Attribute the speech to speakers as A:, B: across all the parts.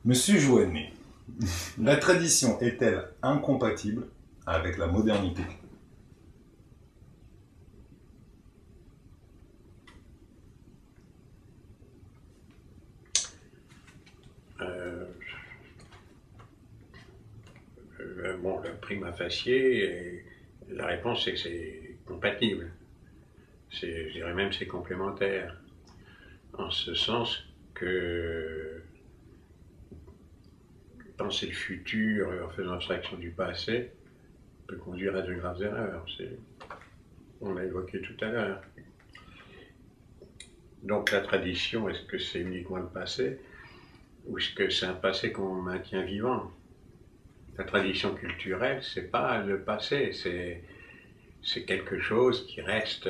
A: Monsieur Jouannet, la tradition est-elle incompatible avec la modernité?
B: Euh, bon, le prima facie, la réponse c'est que c'est compatible. Je dirais même que c'est complémentaire. En ce sens que penser le futur en faisant abstraction du passé peut conduire à de graves erreurs. On l'a évoqué tout à l'heure. Donc la tradition, est-ce que c'est uniquement le passé ou est-ce que c'est un passé qu'on maintient vivant? La tradition culturelle, c'est pas le passé, c'est quelque chose qui reste.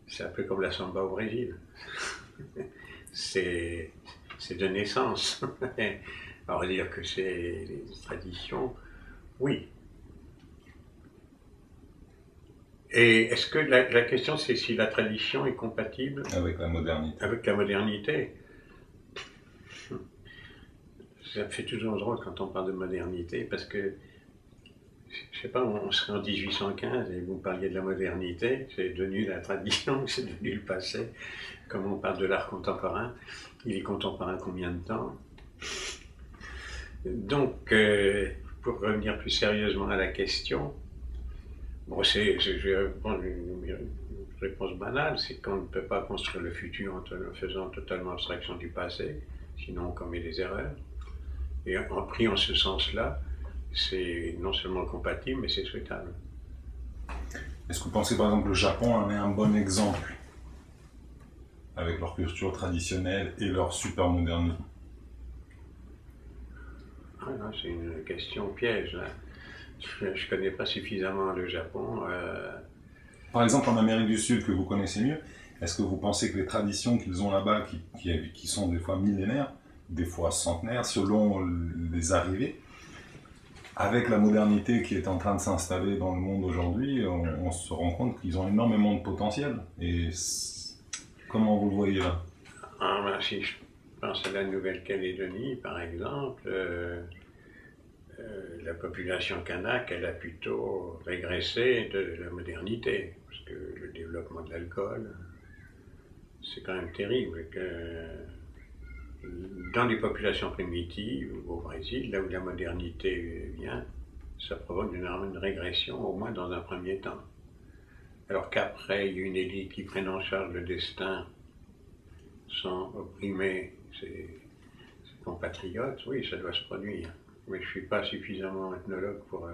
B: C'est un peu comme la samba au Brésil. c'est de naissance. Alors dire que c'est des traditions, oui. Et est-ce que la question c'est si la tradition est compatible
A: avec la modernité?
B: Avec la modernité. Ça me fait toujours drôle quand on parle de modernité parce que, je sais pas, on serait en 1815 et vous parliez de la modernité, c'est devenu la tradition, c'est devenu le passé. Comme on parle de l'art contemporain, il est contemporain combien de temps? Donc, pour revenir plus sérieusement à la question, bon, je vais répondre une réponse banale, c'est qu'on ne peut pas construire le futur en faisant totalement abstraction du passé, sinon on commet des erreurs. Et pris en ce sens-là, c'est non seulement compatible, mais c'est souhaitable.
A: Est-ce que vous pensez par exemple que le Japon en est un bon exemple avec leur culture traditionnelle et leur super modernité?
B: Ah non, c'est une question piège là. Je ne connais pas suffisamment le Japon.
A: Par exemple en Amérique du Sud, que vous connaissez mieux, est-ce que vous pensez que les traditions qu'ils ont là-bas, qui sont des fois millénaires, des fois centenaires, selon les arrivées, avec la modernité qui est en train de s'installer dans le monde aujourd'hui, on se rend compte qu'ils ont énormément de potentiel. Et comment vous le voyez là?
B: Si je pense à la Nouvelle-Calédonie, par exemple, la population kanak, elle a plutôt régressé de la modernité, parce que le développement de l'alcool, c'est quand même terrible. Dans les populations primitives, au Brésil, là où la modernité vient, ça provoque une régression, au moins dans un premier temps. Alors qu'après, il y a une élite qui prenne en charge le destin sans opprimer ses compatriotes, oui, ça doit se produire. Mais je ne suis pas suffisamment ethnologue pour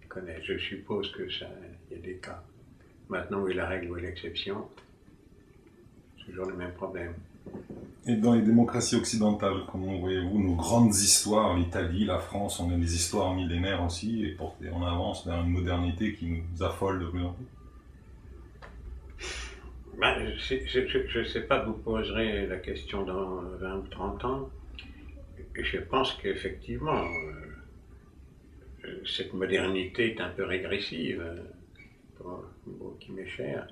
B: connaître. Je suppose que ça, il y a des cas. Maintenant, où est la règle ou l'exception, c'est toujours le même problème.
A: Et dans les démocraties occidentales, comment voyez-vous nos grandes histoires, l'Italie, la France, on a des histoires millénaires aussi, et on avance vers une modernité qui nous affole de plus en plus?
B: Je ne sais pas, vous poserez la question dans 20 ou 30 ans. Je pense qu'effectivement, cette modernité est un peu régressive, pour un mot qui m'est cher.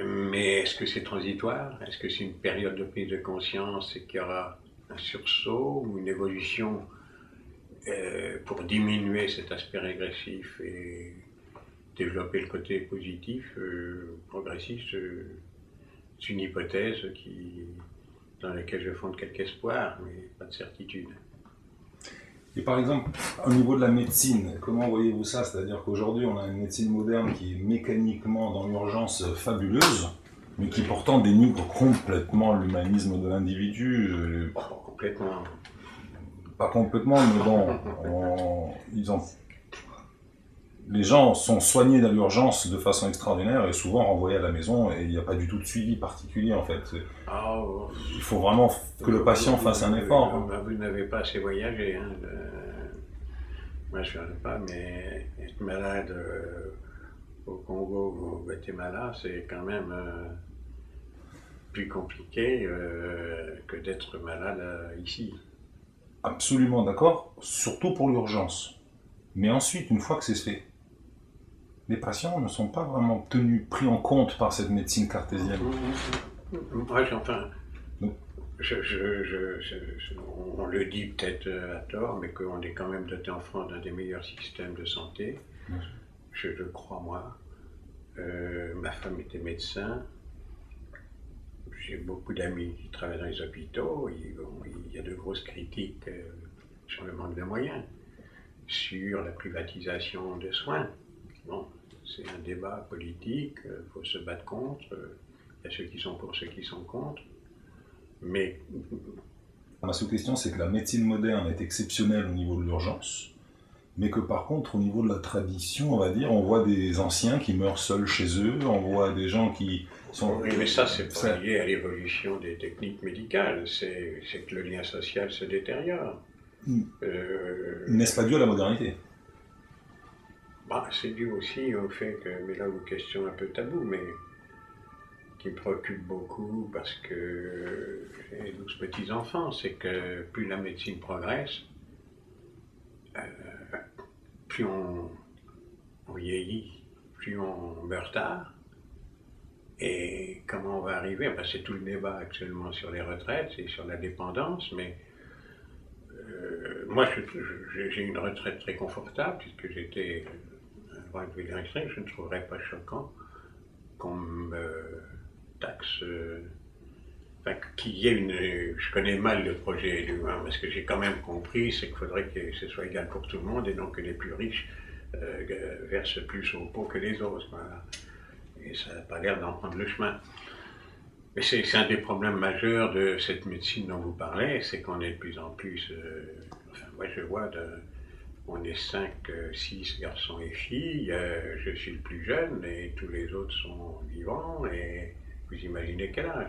B: Mais est-ce que c'est transitoire? Est-ce que c'est une période de prise de conscience et qu'il y aura un sursaut ou une évolution pour diminuer cet aspect régressif et développer le côté positif, progressif? C'est une hypothèse dans laquelle je fonde quelque espoir, mais pas de certitude.
A: Et par exemple, au niveau de la médecine, comment voyez-vous ça? C'est-à-dire qu'aujourd'hui, on a une médecine moderne qui est mécaniquement dans l'urgence fabuleuse, mais qui pourtant dénigre complètement l'humanisme de l'individu.
B: Complètement.
A: Pas complètement, mais bon, les gens sont soignés à l'urgence de façon extraordinaire et souvent renvoyés à la maison et il n'y a pas du tout de suivi particulier en fait. Il faut vraiment que le patient fasse un effort.
B: Vous n'avez pas assez voyagé. Hein. Moi je ne sais pas, mais être malade au Congo ou au Guatemala, c'est quand même plus compliqué que d'être malade ici.
A: Absolument d'accord, surtout pour l'urgence. Mais ensuite, une fois que c'est fait, les patients ne sont pas vraiment pris en compte par cette médecine cartésienne.
B: Moi, enfin,
A: Donc,
B: on le dit peut-être à tort, mais qu'on est quand même doté en France d'un des meilleurs systèmes de santé. Je le crois, moi. Ma femme était médecin. J'ai beaucoup d'amis qui travaillent dans les hôpitaux. Il y a de grosses critiques sur le manque de moyens, sur la privatisation des soins. Bon, c'est un débat politique, il faut se battre contre. Il y a ceux qui sont pour, ceux qui sont contre. Mais
A: ma sous-question, c'est que la médecine moderne est exceptionnelle au niveau de l'urgence, mais que par contre, au niveau de la tradition, on va dire, on voit des anciens qui meurent seuls chez eux, on voit des gens qui sont...
B: Oui, mais ça, c'est pas lié à l'évolution des techniques médicales, c'est que le lien social se détériore.
A: N'est-ce pas dû à la modernité?
B: C'est dû aussi au fait que, mais là, une question un peu taboue, mais qui me préoccupe beaucoup parce que j'ai 12 petits-enfants, c'est que plus la médecine progresse, plus on vieillit, plus on meurt tard. Et comment on va arriver? C'est tout le débat actuellement sur les retraites et sur la dépendance, mais moi j'ai une retraite très confortable puisque j'étais avant de devenir extrême, je ne trouverais pas choquant qu'on me taxe, qu'il y ait une... Je connais mal le projet LU1, mais ce que j'ai quand même compris, c'est qu'il faudrait que ce soit égal pour tout le monde et donc que les plus riches versent plus au pot que les autres. Voilà. Et ça n'a pas l'air d'en prendre le chemin. Mais c'est un des problèmes majeurs de cette médecine dont vous parlez, c'est qu'on est de plus en plus... moi je vois, on est 5, 6 garçons et filles, je suis le plus jeune et tous les autres sont vivants et vous imaginez quel âge.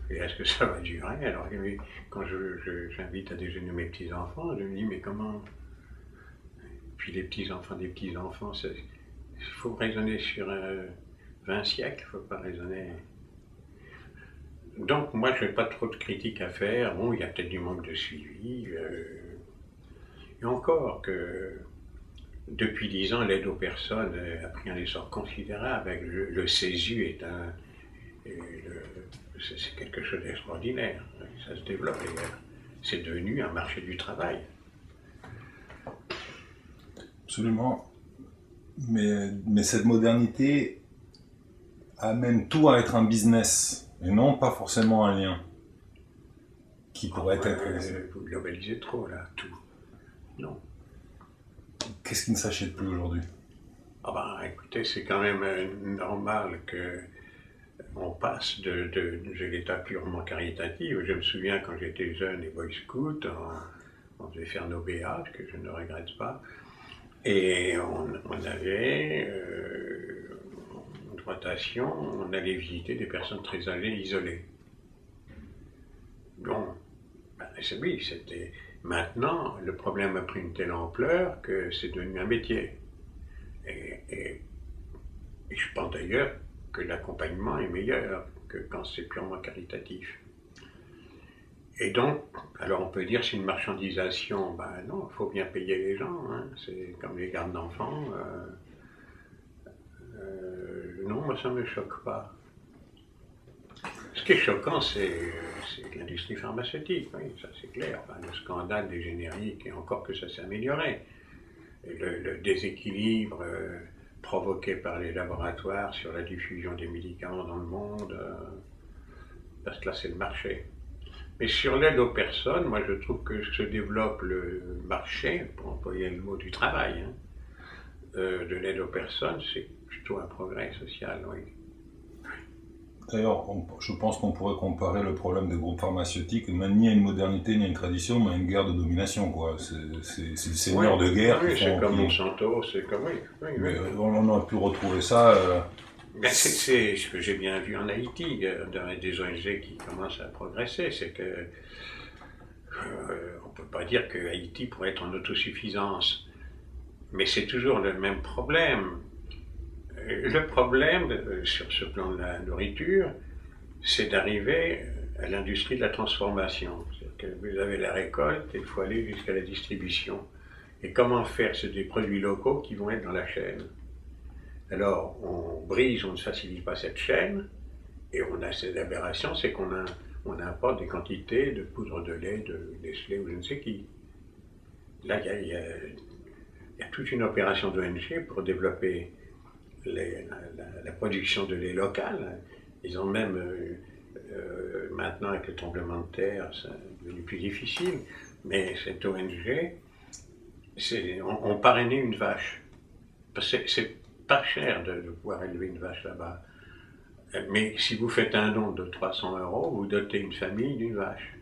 B: Et est-ce que ça va durer? Alors quand j'invite à déjeuner mes petits-enfants, je me dis mais comment? Puis les petits-enfants des petits-enfants, il faut raisonner sur 20 siècles, il ne faut pas raisonner... Donc moi je n'ai pas trop de critiques à faire, bon il y a peut-être du manque de suivi, et encore que depuis 10 ans l'aide aux personnes a pris un essor considérable, avec le CESU c'est quelque chose d'extraordinaire, ça se développe d'ailleurs, c'est devenu un marché du travail.
A: Absolument, mais cette modernité amène tout à être un business. Et non pas forcément un lien qui pourrait être...
B: Vous globalisez trop là, tout. Non.
A: Qu'est-ce qui ne s'achète plus aujourd'hui?
B: Écoutez, c'est quand même normal qu'on passe de l'état purement caritatif. Je me souviens quand j'étais jeune et boy scout, on devait faire nos BA, ce que je ne regrette pas. Et on avait... rotation, on allait visiter des personnes très âgées, isolées. Bon, oui, c'était... Maintenant, le problème a pris une telle ampleur que c'est devenu un métier. Et je pense d'ailleurs que l'accompagnement est meilleur que quand c'est purement caritatif. Et donc, alors on peut dire c'est une marchandisation, non, il faut bien payer les gens, hein. C'est comme les gardes d'enfants. Non, moi ça ne me choque pas. Ce qui est choquant, c'est l'industrie pharmaceutique, oui, ça c'est clair. Le scandale des génériques, et encore que ça s'est amélioré. Et le déséquilibre provoqué par les laboratoires sur la diffusion des médicaments dans le monde, parce que là c'est le marché. Mais sur l'aide aux personnes, moi je trouve que se développe le marché, pour employer le mot du travail, de l'aide aux personnes, c'est plutôt un progrès social, oui.
A: D'ailleurs, je pense qu'on pourrait comparer le problème des groupes pharmaceutiques ni à une modernité ni à une tradition, mais à une guerre de domination, quoi. C'est des seigneurs de guerre
B: qui font... c'est comme Monsanto, c'est comme...
A: Oui. On aurait pu retrouver ça...
B: C'est ce que j'ai bien vu en Haïti, dans des ONG qui commencent à progresser, c'est que... on ne peut pas dire que Haïti pourrait être en autosuffisance, mais c'est toujours le même problème. Le problème, sur ce plan de la nourriture, c'est d'arriver à l'industrie de la transformation. C'est-à-dire que vous avez la récolte et il faut aller jusqu'à la distribution. Et comment faire? C'est des produits locaux qui vont être dans la chaîne. Alors, on brise, on ne facilite pas cette chaîne, et on a cette aberration, c'est qu'on on importe des quantités de poudre de lait, de Nestlé ou je ne sais qui. Là, il y a toute une opération d'ONG pour développer la production de lait local. Ils ont même, maintenant avec le tremblement de terre, c'est devenu plus difficile, mais cette ONG, on parrainait une vache. Parce que c'est pas cher de pouvoir élever une vache là-bas. Mais si vous faites un don de 300 €, vous dotez une famille d'une vache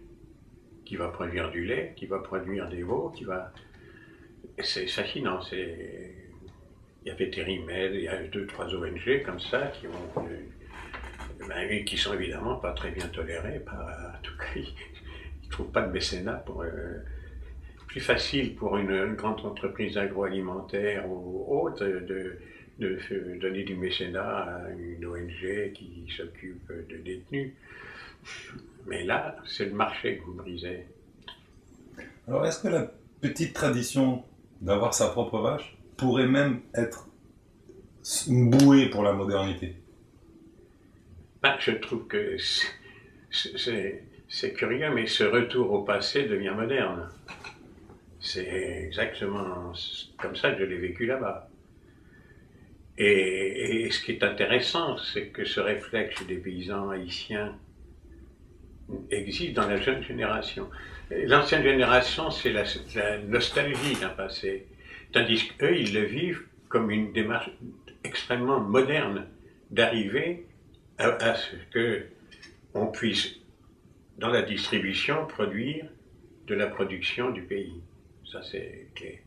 B: qui va produire du lait, qui va produire des veaux, c'est fascinant. Il y a Vétérimed, il y a 2-3 ONG comme ça qui ont, qui sont évidemment pas très bien tolérés. En tout cas, ils ne trouvent pas de mécénat plus facile pour une grande entreprise agroalimentaire ou autre de donner du mécénat à une ONG qui s'occupe de détenus. Mais là, c'est le marché que vous brisez.
A: Alors, est-ce que la petite tradition d'avoir sa propre vache pourrait même être une bouée pour la modernité?
B: Je trouve que c'est curieux, mais ce retour au passé devient moderne. C'est exactement comme ça que je l'ai vécu là-bas. Et ce qui est intéressant, c'est que ce réflexe chez des paysans haïtiens existe dans la jeune génération. L'ancienne génération, c'est la nostalgie d'un passé, tandis qu'eux, ils le vivent comme une démarche extrêmement moderne d'arriver à ce qu'on puisse, dans la distribution, produire de la production du pays. Ça, c'est clé.